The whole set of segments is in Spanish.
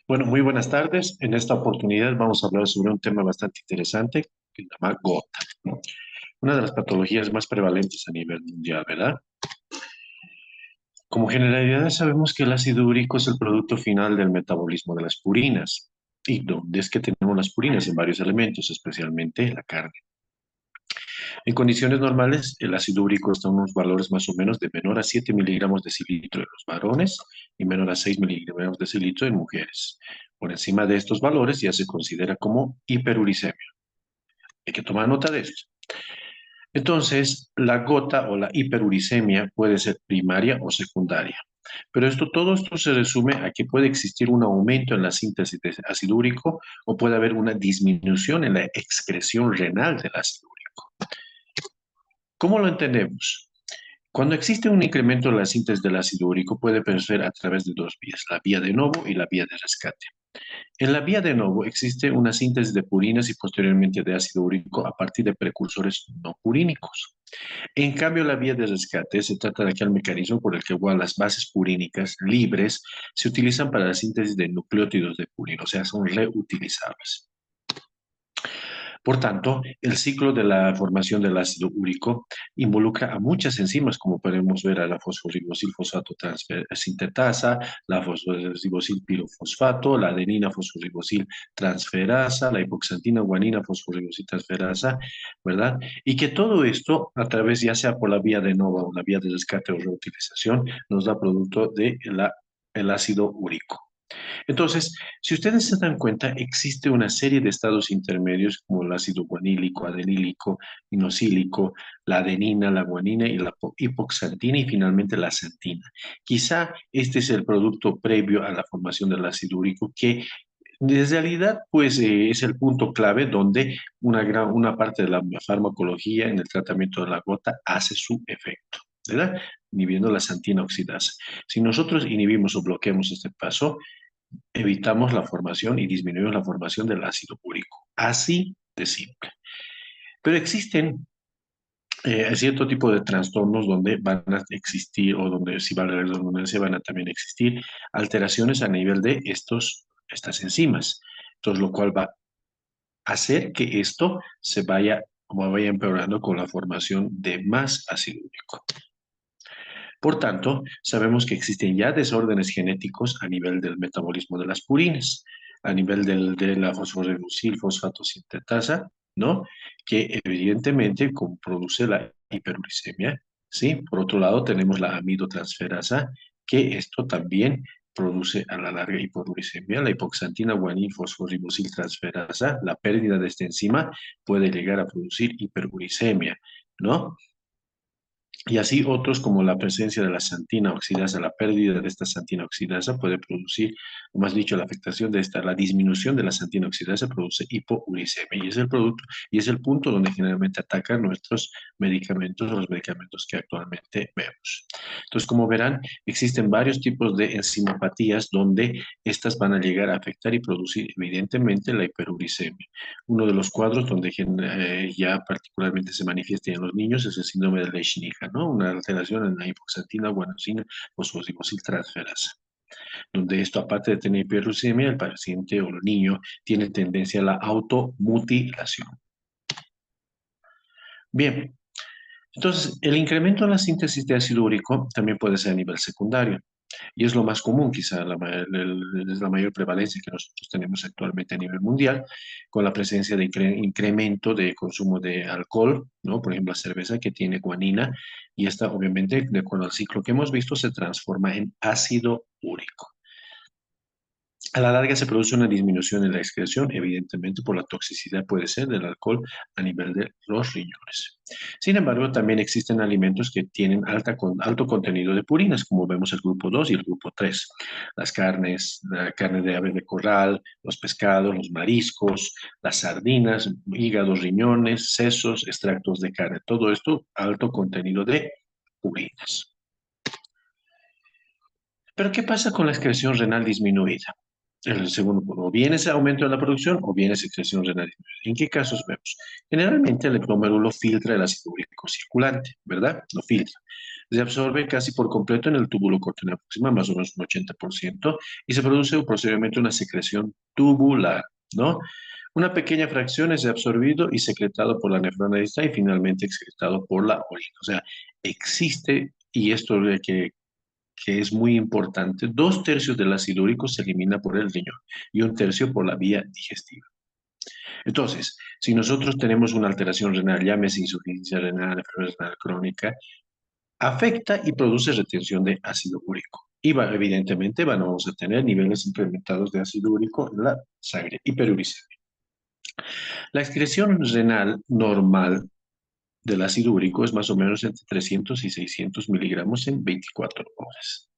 Bueno, muy buenas tardes. En esta oportunidad vamos a hablar sobre un tema bastante interesante que se llama gota, ¿no? Una de las patologías más prevalentes a nivel mundial, ¿verdad? Como generalidad sabemos que el ácido úrico es el producto final del metabolismo de las purinas. ¿Y dónde es que tenemos las purinas? En varios elementos, especialmente en la carne. En condiciones normales, el ácido úrico está en unos valores más o menos de menor a 7 miligramos de cilitro en los varones y menor a 6 miligramos de cilitro en mujeres. Por encima de estos valores ya se considera como hiperuricemia. Hay que tomar nota de esto. Entonces, la gota o la hiperuricemia puede ser primaria o secundaria. Pero todo esto se resume a que puede existir un aumento en la síntesis de ácido úrico o puede haber una disminución en la excreción renal del ácido úrico. ¿Cómo lo entendemos? Cuando existe un incremento en la síntesis del ácido úrico puede proceder a través de dos vías, la vía de novo y la vía de rescate. En la vía de novo existe una síntesis de purinas y posteriormente de ácido úrico a partir de precursores no purínicos. En cambio, la vía de rescate se trata de aquel mecanismo por el que igual las bases purínicas libres se utilizan para la síntesis de nucleótidos de purina, o sea, son reutilizables. Por tanto, el ciclo de la formación del ácido úrico involucra a muchas enzimas, como podemos ver a la fosforibosilfosfato sintetasa, la fosforibosil pirofosfato, la adenina fosforibosil transferasa, la hipoxantina guanina fosforibosil transferasa, ¿verdad? Y que todo esto, a través ya sea por la vía de nova o la vía de rescate o reutilización, nos da producto de el ácido úrico. Entonces, si ustedes se dan cuenta, existe una serie de estados intermedios como el ácido guanílico, adenílico, inosílico, la adenina, la guanina y la hipoxantina y finalmente la xantina. Quizá este es el producto previo a la formación del ácido úrico que en realidad pues es el punto clave donde una parte de la farmacología en el tratamiento de la gota hace su efecto. ¿Verdad? Inhibiendo la xantina oxidasa. Si nosotros inhibimos o bloqueamos este paso, evitamos la formación y disminuimos la formación del ácido úrico. Así de simple. Pero existen cierto tipo de trastornos donde van a existir o donde, si vale la redundancia, van a también existir alteraciones a nivel de estas enzimas. Entonces, lo cual va a hacer que esto se vaya, como vaya empeorando con la formación de más ácido úrico. Por tanto, sabemos que existen ya desórdenes genéticos a nivel del metabolismo de las purinas, a nivel de la fosforilusil fosfato sintetasa, ¿no? Que evidentemente produce la hiperuricemia, ¿sí? Por otro lado, tenemos la amidotransferasa, que esto también produce a la larga hiperuricemia, la hipoxantina guanil fosforilusil transferasa, la pérdida de esta enzima puede llegar a producir hiperuricemia, ¿no? Y así otros como la presencia de la xantina oxidasa, la pérdida de esta xantina oxidasa puede producir, o más dicho, la afectación de esta, la disminución de la xantina oxidasa produce hipouricemia y es el producto y es el punto donde generalmente atacan nuestros medicamentos o los medicamentos que actualmente vemos. Entonces, como verán, existen varios tipos de enzimopatías donde estas van a llegar a afectar y producir evidentemente la hiperuricemia. Uno de los cuadros donde ya particularmente se manifiesta en los niños es el síndrome de Lesch-Nyhan, ¿no? Una alteración en la hipoxantina, guanosina, fosforibosil transferasa, donde esto, aparte de tener hiperuricemia, el paciente o el niño tiene tendencia a la automutilación. Bien, entonces, el incremento en la síntesis de ácido úrico también puede ser a nivel secundario. Y es lo más común, quizá es la mayor prevalencia que nosotros tenemos actualmente a nivel mundial, con la presencia de incremento de consumo de alcohol, ¿no? Por ejemplo, la cerveza que tiene guanina, y esta obviamente, de acuerdo al ciclo que hemos visto, se transforma en ácido úrico. A la larga se produce una disminución en la excreción, evidentemente por la toxicidad puede ser del alcohol a nivel de los riñones. Sin embargo, también existen alimentos que tienen alto contenido de purinas, como vemos el grupo 2 y el grupo 3. Las carnes, la carne de ave de corral, los pescados, los mariscos, las sardinas, hígados, riñones, sesos, extractos de carne. Todo esto alto contenido de purinas. Pero ¿qué pasa con la excreción renal disminuida? El segundo punto, o bien ese aumento de la producción o bien esa excreción renal disminuida. ¿En qué casos vemos? Generalmente el glomérulo filtra el ácido úrico circulante, ¿verdad? Lo filtra. se absorbe casi por completo en el túbulo cortáneo proximal, más o menos un 80%, y se produce posteriormente una secreción tubular, ¿no? Una pequeña fracción es absorbido y secretado por la nefrona distal y finalmente excretado por la orina. O sea, existe, y esto es que es muy importante, 2 tercios del ácido úrico se elimina por el riñón y 1 tercio por la vía digestiva. Entonces, si nosotros tenemos una alteración renal, llámese insuficiencia renal, enfermedad renal crónica, afecta y produce retención de ácido úrico. Y evidentemente vamos a tener niveles incrementados de ácido úrico en la sangre, hiperuricemia. La excreción renal normal del ácido úrico es más o menos entre 300 y 600 miligramos en 24 horas.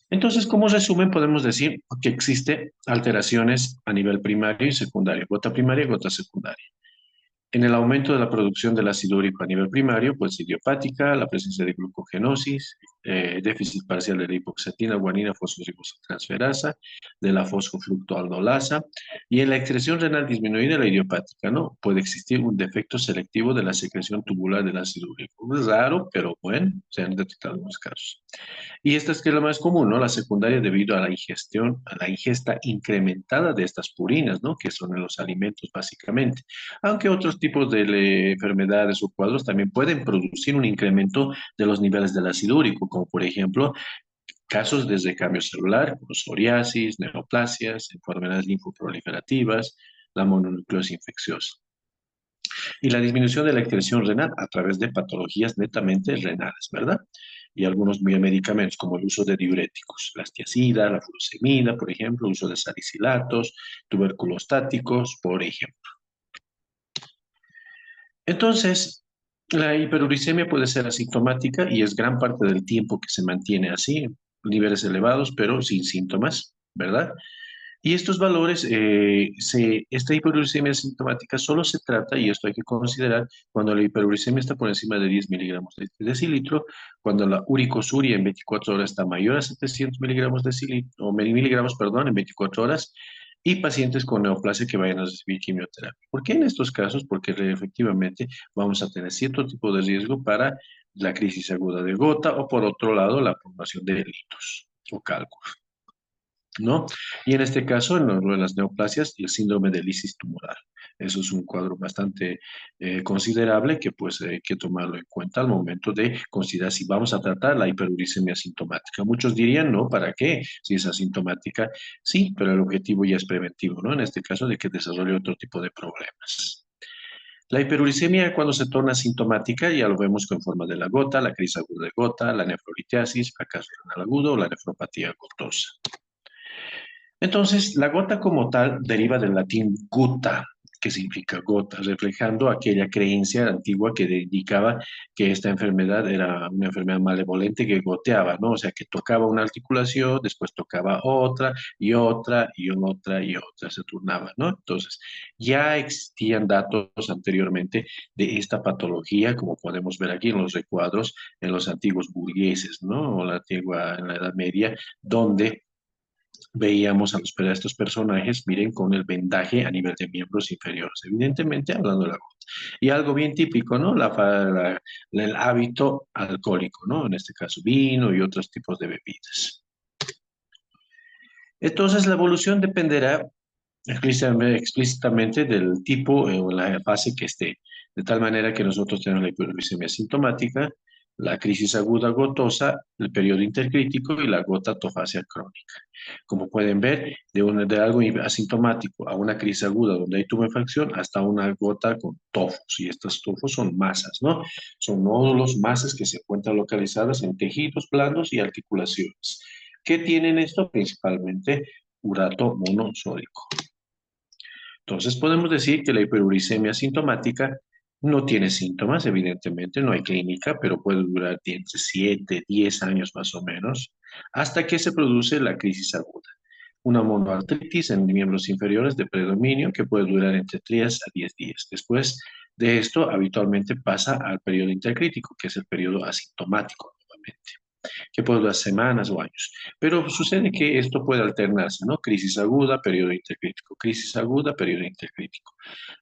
Entonces, como resumen, podemos decir que existe alteraciones a nivel primario y secundario, gota primaria y gota secundaria. En el aumento de la producción del ácido úrico a nivel primario, pues idiopática, la presencia de glucogenosis, déficit parcial de la hipoxatina, guanina, fosforibotransferasa, de la fosfofructoaldolasa, y en la excreción renal disminuida, la idiopática, ¿no? Puede existir un defecto selectivo de la secreción tubular del ácido úrico. Es raro, pero bueno, se han detectado algunos casos. Y esta es que es la más común, ¿no? La secundaria debido a la ingestión, a la ingesta incrementada de estas purinas, ¿no? Que son en los alimentos básicamente. Aunque otros tipos de enfermedades o cuadros también pueden producir un incremento de los niveles del ácido úrico, como por ejemplo casos desde cambio celular, como psoriasis, neoplasias, enfermedades linfoproliferativas, la mononucleosis infecciosa. Y la disminución de la excreción renal a través de patologías netamente renales, ¿verdad? Y algunos medicamentos como el uso de diuréticos, la astiazida, la furosemida, por ejemplo, uso de salicilatos, tuberculostáticos, por ejemplo. Entonces, la hiperuricemia puede ser asintomática y es gran parte del tiempo que se mantiene así, niveles elevados, pero sin síntomas, ¿verdad? Y estos valores, esta hiperuricemia asintomática solo se trata, y esto hay que considerar, cuando la hiperuricemia está por encima de 10 miligramos de decilitro, cuando la uricosuria en 24 horas está mayor a 700 miligramos de decilitro, o miligramos, perdón, en 24 horas, y pacientes con neoplasia que vayan a recibir quimioterapia. ¿Por qué en estos casos? Porque efectivamente vamos a tener cierto tipo de riesgo para la crisis aguda de gota o por otro lado la formación de litos o cálculos, ¿no? Y en este caso, en lo de las neoplasias, el síndrome de lisis tumoral. Eso es un cuadro bastante considerable que pues hay que tomarlo en cuenta al momento de considerar si vamos a tratar la hiperuricemia asintomática. Muchos dirían, no, ¿para qué? Si es asintomática, sí, pero el objetivo ya es preventivo, ¿no? En este caso, de que desarrolle otro tipo de problemas. La hiperuricemia, cuando se torna asintomática, ya lo vemos con forma de la gota, la crisis aguda de gota, la nefrolitiasis, fracaso renal agudo o la nefropatía gotosa. Entonces, la gota como tal deriva del latín guta, que significa gota, reflejando aquella creencia antigua que indicaba que esta enfermedad era una enfermedad malevolente que goteaba, ¿no? O sea, que tocaba una articulación, después tocaba otra y otra y otra y otra, se turnaba, ¿no? Entonces, ya existían datos anteriormente de esta patología, como podemos ver aquí en los recuadros, en los antiguos burgueses, ¿no? O la antigua, en la Edad Media, donde veíamos a estos personajes, miren, con el vendaje a nivel de miembros inferiores, evidentemente hablando de la gota. Y algo bien típico, ¿no? El hábito alcohólico, ¿no? En este caso, vino y otros tipos de bebidas. Entonces, la evolución dependerá explícitamente del tipo o la fase que esté, de tal manera que nosotros tenemos la hiperuricemia sintomática, la crisis aguda gotosa, el periodo intercrítico y la gotatofasia crónica. Como pueden ver, de algo asintomático a una crisis aguda donde hay tumefacción hasta una gota con tofos, y estos tofos son masas, ¿no? Son nódulos, masas que se encuentran localizadas en tejidos blandos y articulaciones. ¿Qué tienen esto? Principalmente urato monosódico. Entonces podemos decir que la hiperuricemia sintomática no tiene síntomas, evidentemente, no hay clínica, pero puede durar de entre 7, 10 años más o menos, hasta que se produce la crisis aguda. Una monoartritis en miembros inferiores de predominio que puede durar entre 3 a 10 días. Después de esto, habitualmente pasa al periodo intercrítico, que es el periodo asintomático nuevamente. que puede durar semanas o años. Pero sucede que esto puede alternarse, ¿no? Crisis aguda, periodo intercrítico, crisis aguda, periodo intercrítico,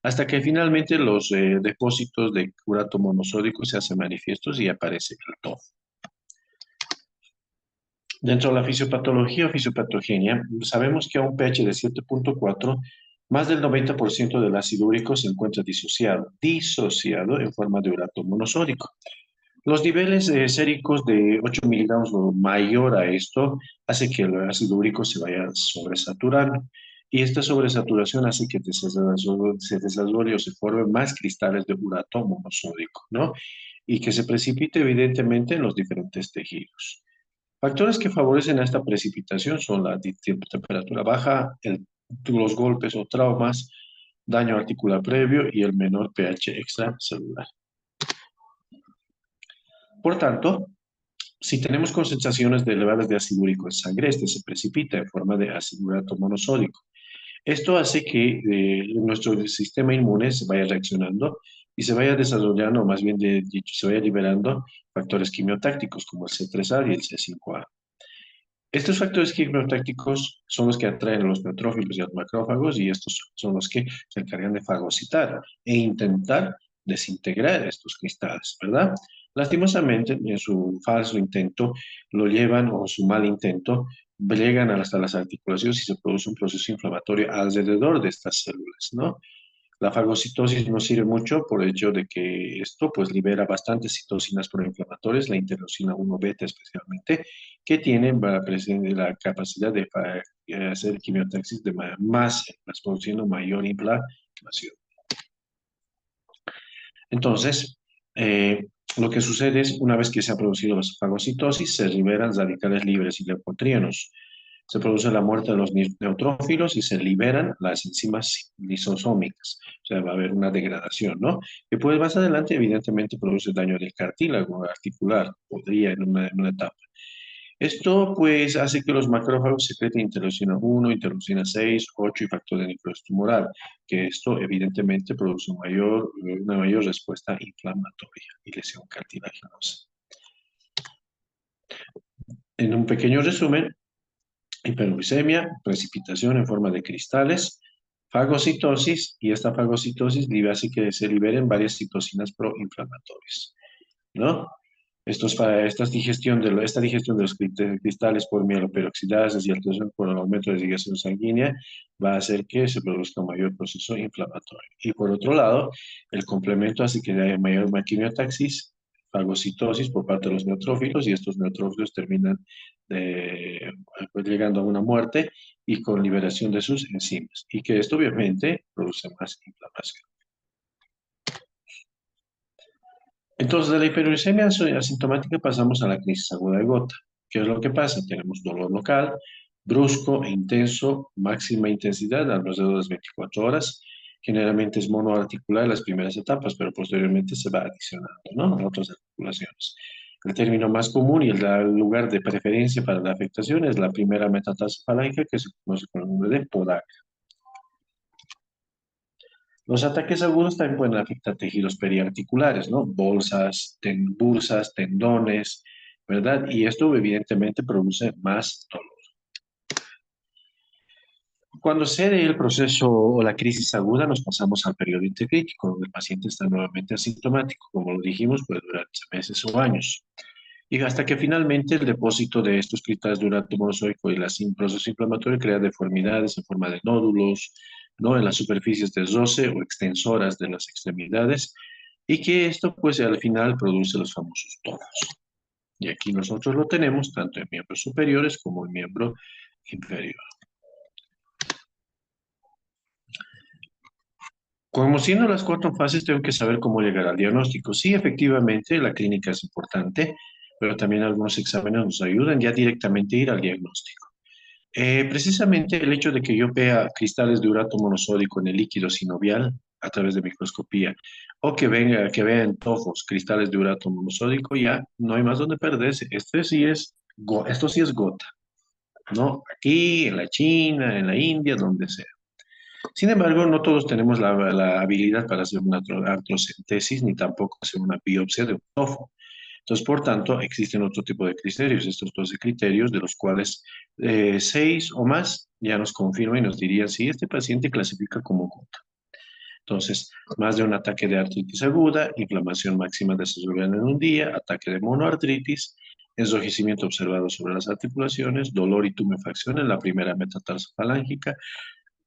hasta que finalmente los depósitos de urato monosódico se hacen manifiestos y aparece el TOF. Dentro de la fisiopatología o fisiopatogenia, sabemos que a un pH de 7,4, más del 90% del ácido úrico se encuentra disociado en forma de urato monosódico. Los niveles séricos de 8 miligramos o mayor a esto hace que el ácido úrico se vaya sobresaturando. Y esta sobresaturación hace que se desarrolle o se formen más cristales de urato monosódico, ¿no? Y que se precipite evidentemente en los diferentes tejidos. Factores que favorecen a esta precipitación son la temperatura baja, los golpes o traumas, daño articular previo y el menor pH extracelular. Por tanto, si tenemos concentraciones elevadas de ácido úrico en sangre, este se precipita en forma de ácido urato monosódico. Esto hace que nuestro sistema inmune se vaya reaccionando y se vaya desarrollando, o más bien dicho, se vaya liberando factores quimiotácticos como el C3A y el C5A. Estos factores quimiotácticos son los que atraen a los neutrófilos y a los macrófagos y estos son los que se encargan de fagocitar e intentar desintegrar estos cristales, ¿verdad? Lastimosamente, en su falso intento, lo llevan, o su mal intento, llegan hasta las articulaciones y se produce un proceso inflamatorio alrededor de estas células, ¿no? La fagocitosis nos sirve mucho por el hecho de que esto pues libera bastantes citocinas proinflamatorias, la interleucina 1 beta especialmente, que tienen la capacidad de hacer quimiotaxis de más, produciendo mayor inflamación. Entonces, lo que sucede es, una vez que se ha producido la fagocitosis, se liberan radicales libres y leucotrienos. Se produce la muerte de los neutrófilos y se liberan las enzimas lisosómicas. O sea, va a haber una degradación, ¿no? Que pues más adelante, evidentemente, produce daño del cartílago articular, podría en una etapa. Esto pues hace que los macrófagos secreten interleucina 1, interleucina 6, 8 y factor de necrosis tumoral, que esto evidentemente produce una mayor respuesta inflamatoria y lesión cartilaginosa. En un pequeño resumen, hiperuricemia, precipitación en forma de cristales, fagocitosis, y esta fagocitosis hace que se liberen varias citocinas proinflamatorias, ¿no? Esta digestión de los cristales por mieloperoxidases y alteración por el aumento de irrigación sanguínea va a hacer que se produzca un mayor proceso inflamatorio. Y por otro lado, el complemento hace que haya mayor quimiotaxis, fagocitosis por parte de los neutrófilos y estos neutrófilos terminan pues, llegando a una muerte y con liberación de sus enzimas. Y que esto obviamente produce más inflamación. Entonces, de la hiperuricemia asintomática pasamos a la crisis aguda de gota. ¿Qué es lo que pasa? Tenemos dolor local, brusco e intenso, máxima intensidad alrededor de las 24 horas. Generalmente es monoarticular en las primeras etapas, pero posteriormente se va adicionando, ¿no? A otras articulaciones. El término más común y el lugar de preferencia para la afectación es la primera metástasis falágica, que se conoce con el nombre de PODAC. Los ataques agudos también pueden afectar tejidos periarticulares, ¿no? Bursas, tendones, ¿verdad? Y esto evidentemente produce más dolor. Cuando se dé el proceso o la crisis aguda, nos pasamos al periodo intercrítico, donde el paciente está nuevamente asintomático. Como lo dijimos, puede durar meses o años. Y hasta que finalmente el depósito de estos cristales de urato monosódico y el proceso inflamatorio crea deformidades en forma de nódulos, ¿no? En las superficies de roce o extensoras de las extremidades, y que esto pues al final produce los famosos tofos. Y aquí nosotros lo tenemos tanto en miembros superiores como en miembro inferior. Conociendo las cuatro fases, tengo que saber cómo llegar al diagnóstico. Sí, efectivamente, la clínica es importante, pero también algunos exámenes nos ayudan ya directamente a ir al diagnóstico. Precisamente el hecho de que yo vea cristales de urato monosódico en el líquido sinovial a través de microscopía, o que vean tofos, cristales de urato monosódico, ya no hay más donde perderse. Esto sí es gota, ¿no? Aquí, en la China, en la India, donde sea. Sin embargo, no todos tenemos la habilidad para hacer una artrocentesis ni tampoco hacer una biopsia de un tofo. Entonces, por tanto, existen otro tipo de criterios, estos 12 criterios, de los cuales 6 o más ya nos confirman y nos dirían si este paciente clasifica como gota. Entonces, más de un ataque de artritis aguda, inflamación máxima de cesárea en un día, ataque de monoartritis, enrojecimiento observado sobre las articulaciones, dolor y tumefacción en la primera metatarsofalágica,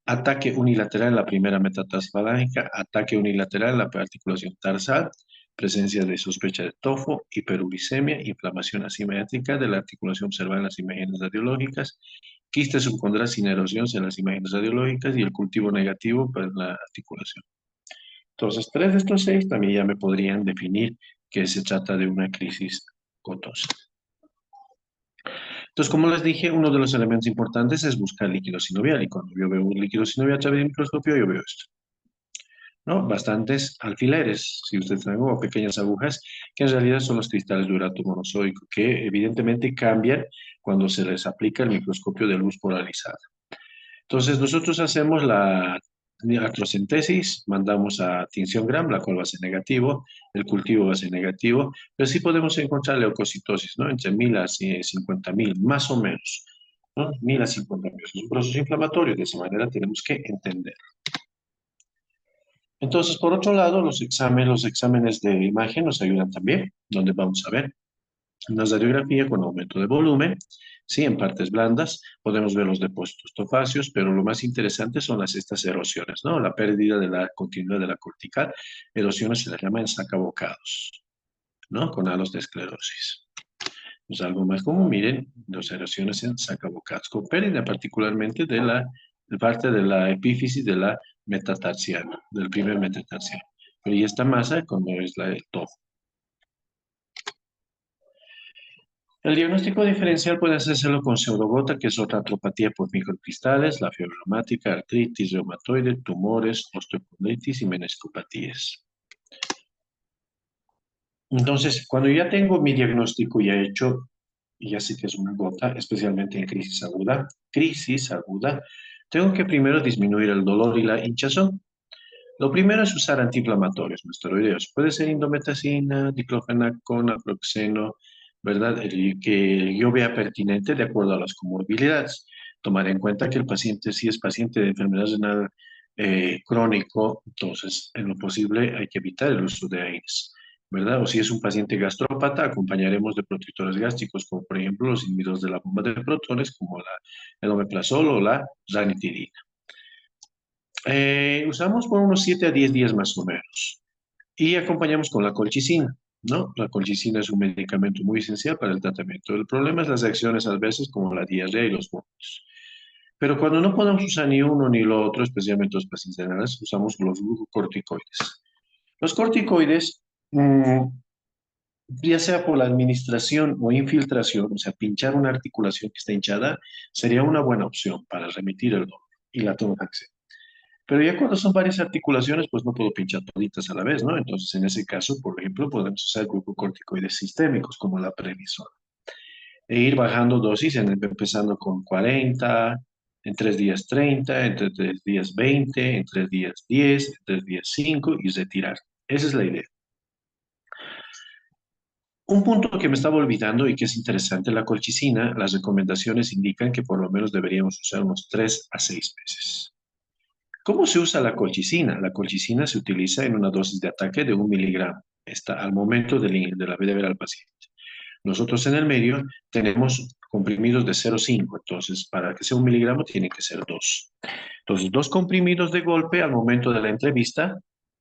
ataque unilateral en la primera metatarsofalágica, ataque unilateral en la articulación tarsal, presencia de sospecha de tofo, hiperuricemia, inflamación asimétrica de la articulación observada en las imágenes radiológicas, quiste subcondral sin erosión en las imágenes radiológicas y el cultivo negativo para la articulación. Entonces, 3 de estos 6 también ya me podrían definir que se trata de una crisis gotosa. Entonces, como les dije, uno de los elementos importantes es buscar líquido sinovial. Y cuando yo veo un líquido sinovial a través del microscopio, yo veo esto, ¿no? Bastantes alfileres, si ustedes traen, o pequeñas agujas, que en realidad son los cristales de urato monosódico, que evidentemente cambian cuando se les aplica el microscopio de luz polarizada. Entonces, nosotros hacemos la artrocentesis, mandamos a tinción Gram, la cual va a ser negativo, el cultivo va a ser negativo, pero sí podemos encontrar leucocitosis, ¿no? Entre 1000 a 50.000, más o menos, ¿no? 1000 a 50.000. Es un proceso inflamatorio, de esa manera tenemos que entender. Entonces, por otro lado, los exámenes de imagen nos ayudan también, donde vamos a ver una radiografía con aumento de volumen, sí, en partes blandas, podemos ver los depósitos tofáceos, pero lo más interesante son estas erosiones, ¿no? La pérdida de la continuidad de la cortical, erosiones se las llama en sacabocados, ¿no? Con halos de esclerosis. Es algo más común, miren, las erosiones en sacabocados, con pérdida particularmente de parte de la epífisis de la metatarsiana, del primer metatarsiano. Pero y esta masa, como es la del todo. El diagnóstico diferencial puede hacérselo con pseudogota, que es otra atropatía por microcristales, la fiebre reumática, artritis reumatoide, tumores, osteocondritis y meniscopatías. Entonces, cuando ya tengo mi diagnóstico ya hecho, y ya sé que es una gota, especialmente en crisis aguda, tengo que primero disminuir el dolor y la hinchazón. Lo primero es usar antiinflamatorios, no esteroideos. Puede ser indometacina, diclofenaco, naproxeno, ¿verdad? El que yo vea pertinente de acuerdo a las comorbilidades. Tomar en cuenta que el paciente, si es paciente de enfermedad renal crónico, entonces en lo posible hay que evitar el uso de AINES, ¿verdad? O si es un paciente gastrópata, acompañaremos de protectores gástricos, como por ejemplo los inhibidores de la bomba de protones, como el omeprazol o la ranitidina. Usamos por unos 7 a 10 días más o menos. Y acompañamos con la colchicina, ¿no? La colchicina es un medicamento muy esencial para el tratamiento. El problema es las reacciones adversas como la diarrea y los vómitos. Pero cuando no podemos usar ni uno ni lo otro, especialmente los pacientes renales, usamos los glucocorticoides. Los corticoides, ya sea por la administración o infiltración, o sea, pinchar una articulación que está hinchada, sería una buena opción para remitir el dolor y la tonofaxia. Pero ya cuando son varias articulaciones, pues no puedo pinchar toditas a la vez, ¿no? Entonces, en ese caso, por ejemplo, podemos usar glucocorticoides sistémicos como la prednisona e ir bajando dosis, empezando con 40, en 3 días 30, en 3 días 20, en 3 días 10, en 3 días 5 y retirar. Esa es la idea. Un punto que me estaba olvidando y que es interesante, la colchicina, las recomendaciones indican que por lo menos deberíamos usar unos 3 a 6 meses. ¿Cómo se usa la colchicina? La colchicina se utiliza en una dosis de ataque de 1 miligramo. Está al momento de la ver al paciente. Nosotros en el medio tenemos comprimidos de 0,5, entonces para que sea 1 miligramo tiene que ser 2. Entonces, 2 comprimidos de golpe al momento de la entrevista,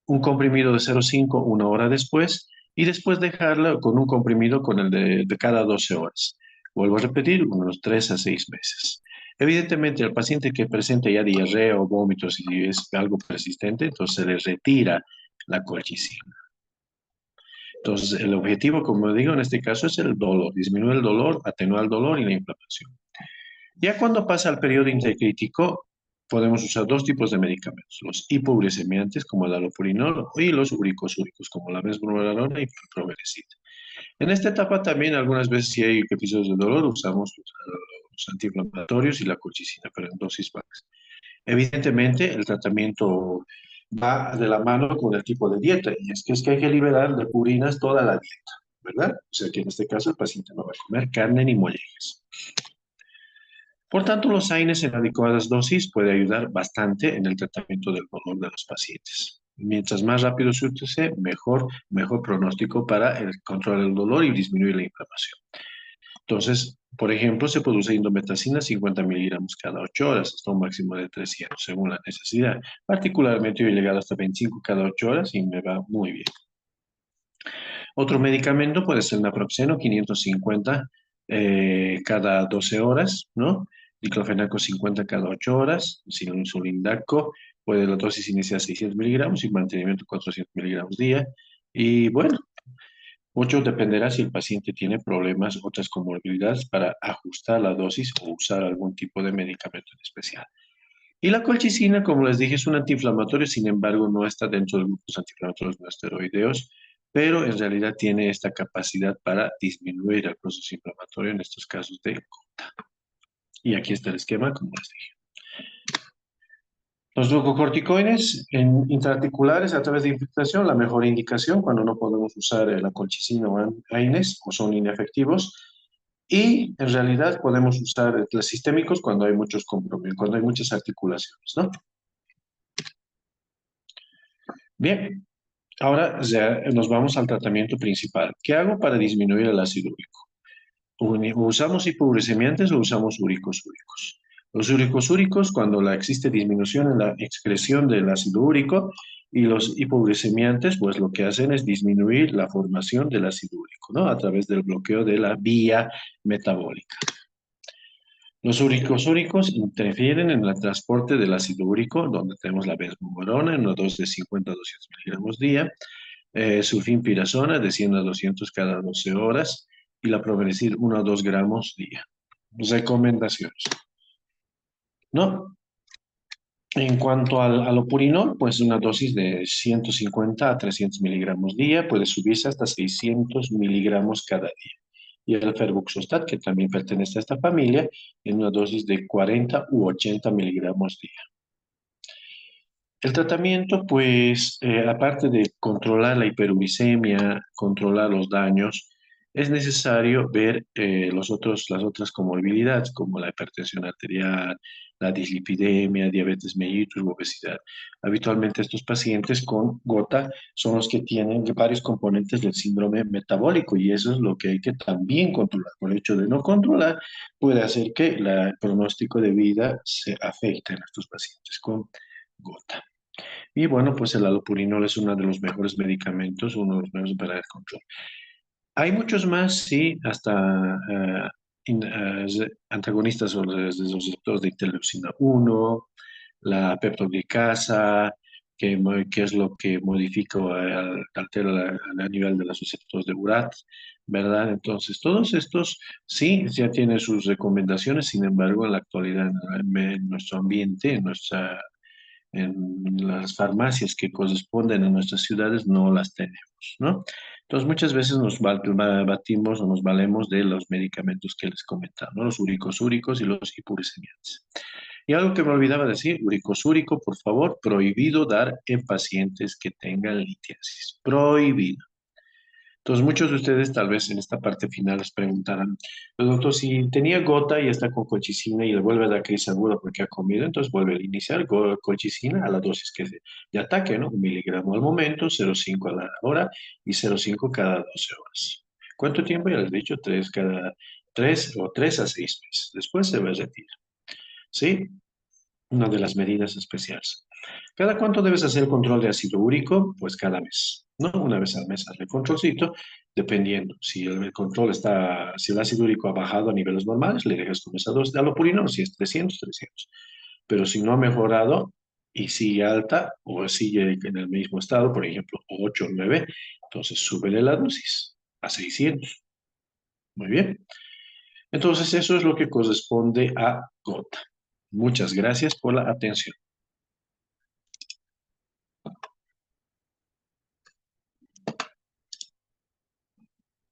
un comprimido de 0,5 1 hora después y después dejarla con un comprimido con el de cada 12 horas. Vuelvo a repetir, unos 3 a 6 meses. Evidentemente, al paciente que presenta ya diarrea o vómitos y es algo persistente, entonces se le retira la colchicina. Entonces, el objetivo, como digo, en este caso es el dolor, disminuir el dolor, atenuar el dolor y la inflamación. Ya cuando pasa al periodo intercrítico, podemos usar dos tipos de medicamentos, los hipoglucemiantes como el allopurinol y los uricosúricos como la mesdoperidona y probenecid. En esta etapa también algunas veces si hay episodios de dolor usamos los antiinflamatorios y la colchicina, pero en dosis bajas. Evidentemente el tratamiento va de la mano con el tipo de dieta y es que hay que liberar de purinas toda la dieta, ¿verdad? O sea que en este caso el paciente no va a comer carne ni mollejas. Por tanto, los AINES en adecuadas dosis puede ayudar bastante en el tratamiento del dolor de los pacientes. Mientras más rápido se use, mejor pronóstico para el control del dolor y disminuir la inflamación. Entonces, por ejemplo, se produce indometacina 50 miligramos cada 8 horas, hasta un máximo de 300 según la necesidad. Particularmente yo he llegado hasta 25 cada 8 horas y me va muy bien. Otro medicamento puede ser naproxeno 550 cada 12 horas, ¿no? Diclofenaco 50 cada 8 horas, sulindaco, puede la dosis inicial 600 miligramos y mantenimiento 400 miligramos día. Y bueno, mucho dependerá si el paciente tiene problemas, otras comorbilidades para ajustar la dosis o usar algún tipo de medicamento en especial. Y la colchicina, como les dije, es un antiinflamatorio, sin embargo, no está dentro de los grupos antiinflamatorios no esteroideos, pero en realidad tiene esta capacidad para disminuir el proceso inflamatorio en estos casos de gota. Y aquí está el esquema, como les dije. Los glucocorticoides intraarticulares a través de infiltración, la mejor indicación cuando no podemos usar la colchicina o AINES o son inefectivos. Y en realidad podemos usar los sistémicos cuando hay muchos compromisos, cuando hay muchas articulaciones, ¿no? Bien, ahora ya nos vamos al tratamiento principal. ¿Qué hago para disminuir el ácido úrico? ¿Usamos hipoglucemiantes o usamos úricos úricos? Los úricos úricos, cuando existe disminución en la excreción del ácido úrico, y los hipoglucemiantes, pues lo que hacen es disminuir la formación del ácido úrico, ¿no? A través del bloqueo de la vía metabólica. Los úricos úricos interfieren en el transporte del ácido úrico, donde tenemos la besmorona en una dosis de 50 a 200 miligramos día, sulfinpirazona de 100 a 200 cada 12 horas y la progresir 1 a 2 gramos día. Recomendaciones. ¿No? En cuanto al opurinol, pues una dosis de 150 a 300 miligramos día puede subirse hasta 600 miligramos cada día. Y el ferbuxostat, que también pertenece a esta familia, en una dosis de 40 u 80 miligramos día. El tratamiento, pues, aparte de controlar la hiperuricemia, controlar los daños, es necesario ver las otras comorbilidades, como la hipertensión arterial, la dislipidemia, diabetes mellitus, obesidad. Habitualmente estos pacientes con gota son los que tienen varios componentes del síndrome metabólico y eso es lo que hay que también controlar. Por el hecho de no controlar, puede hacer que el pronóstico de vida se afecte en estos pacientes con gota. Y bueno, pues el allopurinol es uno de los mejores medicamentos, uno de los mejores para el control. Hay muchos más, sí, hasta antagonistas o de los receptores de interleucina 1, la peptoglicasa, que es lo que modifica o altera a nivel de los receptores de URAT, ¿verdad? Entonces, todos estos sí ya tienen sus recomendaciones, sin embargo, en la actualidad, en nuestro ambiente, en las farmacias que corresponden a nuestras ciudades no las tenemos, ¿no? Entonces muchas veces nos batimos o nos valemos de los medicamentos que les comentaba, ¿no? Los úricos úricos y los hipoglucemiantes. Y algo que me olvidaba decir, úricos úrico, por favor, prohibido dar en pacientes que tengan litiasis. Prohibido. Entonces, muchos de ustedes tal vez en esta parte final les preguntarán, pues doctor, si tenía gota y está con colchicina y le vuelve a dar crisis aguda porque ha comido, entonces vuelve a iniciar colchicina a la dosis que es de ataque, ¿no? 1 miligramo al momento, 0,5 a la hora y 0,5 cada 12 horas. ¿Cuánto tiempo? Ya les he dicho, 3 a 6 meses. Después se va a retirar. ¿Sí? Una de las medidas especiales. ¿Cada cuánto debes hacer el control de ácido úrico? Pues cada mes, ¿no? Una vez al mes hazle el controlcito, dependiendo. Si el control está, si el ácido úrico ha bajado a niveles normales, le dejas con esa dosis de allopurinol, si es 300, 300. Pero si no ha mejorado y sigue alta o sigue en el mismo estado, por ejemplo, 8 o 9, entonces súbele la dosis a 600. Muy bien. Entonces eso es lo que corresponde a gota. Muchas gracias por la atención.